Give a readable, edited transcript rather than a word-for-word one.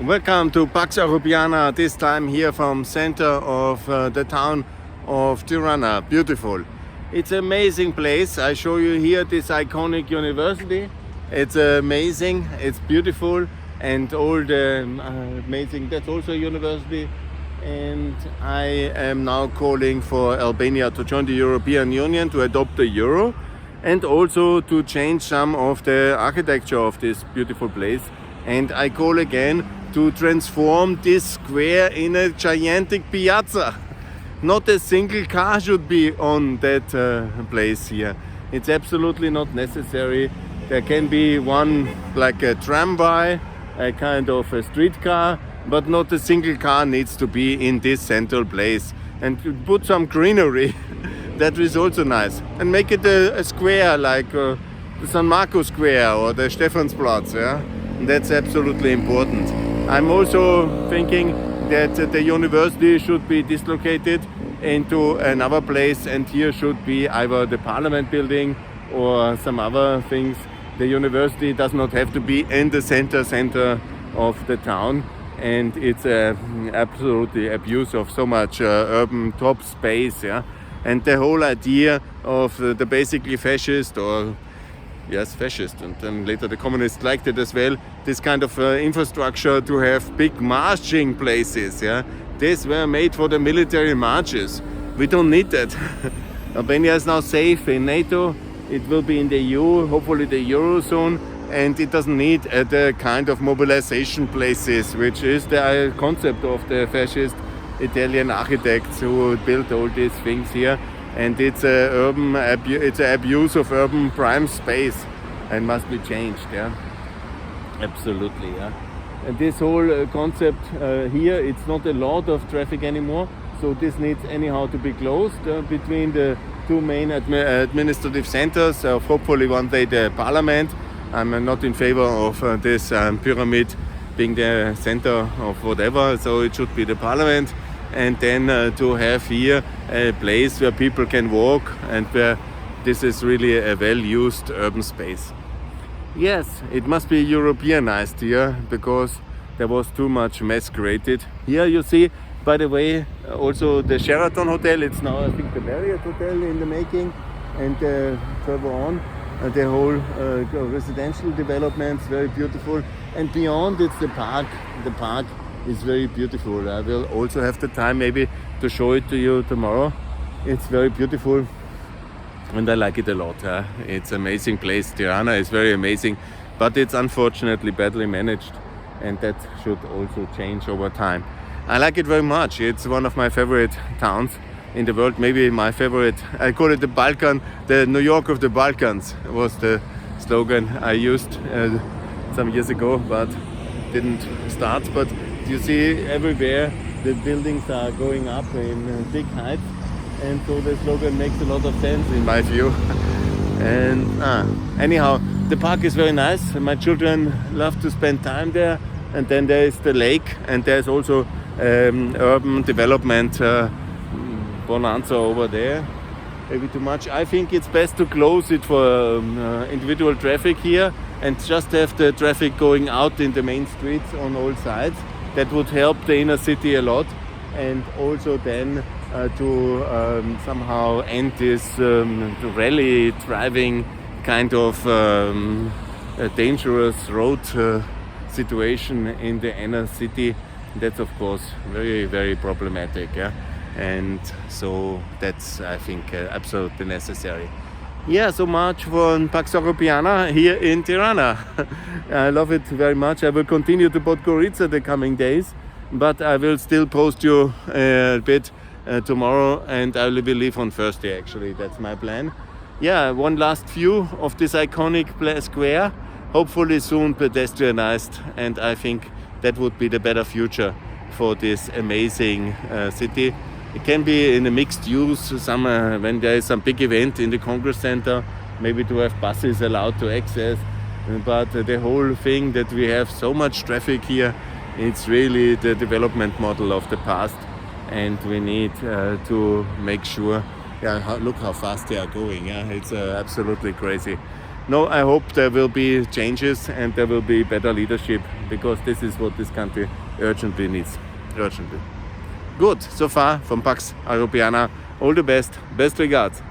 Welcome to Pax Europiana, this time here from center of the town of Tirana. Beautiful. It's an amazing place. I show you here this iconic university. It's amazing, it's beautiful, and all the amazing, that's also a university. And I am now calling for Albania to join the European Union, to adopt the euro, and also to change some of the architecture of this beautiful place. And I call again to transform this square in a gigantic piazza. Not a single car should be on that place here. It's absolutely not necessary. There can be one like a tramway, a kind of a streetcar, but not a single car needs to be in this central place. And to put some greenery, that is also nice. And make it a square like the San Marco Square or the Stephansplatz. Yeah? That's absolutely important. I'm also thinking that the university should be dislocated into another place, and here should be either the parliament building or some other things. The university does not have to be in the center of the town, and it's absolutely abuse of so much urban top space. Yeah? And the whole idea of the basically fascist or yes, fascist, and then later the communists liked it as well, this kind of infrastructure to have big marching places. Yeah? These were made for the military marches. We don't need that. Albania is now safe in NATO, it will be in the EU, hopefully the Eurozone, and it doesn't need the kind of mobilization places, which is the concept of the fascist Italian architects who built all these things here. And it's it's an abuse of urban prime space and must be changed. Yeah, absolutely. Yeah, and this whole concept here, it's not a lot of traffic anymore. So this needs anyhow to be closed between the two main administrative centers. Hopefully one day the parliament. I'm not in favor of this pyramid being the center of whatever. So it should be the parliament. And then to have here a place where people can walk and where this is really a well-used urban space. Yes, it must be Europeanized here because there was too much mess created. Here you see, by the way, also the Sheraton Hotel. It's now, I think, the Marriott Hotel in the making. And further on, the whole residential developments, very beautiful. And beyond, it's the park. The park is very beautiful. I will also have the time maybe to show it to you tomorrow. It's very beautiful and I like it a lot. It's an amazing place. Tirana is very amazing, but it's unfortunately badly managed, and that should also change over time. I like it very much. It's one of my favorite towns in the world, maybe my favorite. I call it the Balkan, the New York of the Balkans was the slogan I used some years ago, but didn't start. But you see everywhere the buildings are going up in big heights, and so the slogan makes a lot of sense in my view. And anyhow, the park is very nice. My children love to spend time there. And then there is the lake, and there's also urban development bonanza over there. Maybe too much. I think it's best to close it for individual traffic here and just have the traffic going out in the main streets on all sides. That would help the inner city a lot, and also then to somehow end this rally driving kind of dangerous road situation in the inner city. That's of course very, very problematic. Yeah? And so that's, I think, absolutely necessary. Yeah, so much for Pax Europiana here in Tirana. I love it very much. I will continue to Podgorica the coming days, but I will still post you a bit tomorrow, and I will leave on Thursday actually. That's my plan. Yeah, one last view of this iconic square, hopefully soon pedestrianized, and I think that would be the better future for this amazing city. It can be in a mixed use, when there is some big event in the Congress Center, maybe to have buses allowed to access. But the whole thing that we have so much traffic here, it's really the development model of the past, and we need to make sure. Yeah, look how fast they are going. Yeah, it's absolutely crazy. No, I hope there will be changes and there will be better leadership because this is what this country urgently needs. Urgently. Good, so far from Pax Europiana. All the best. Best regards.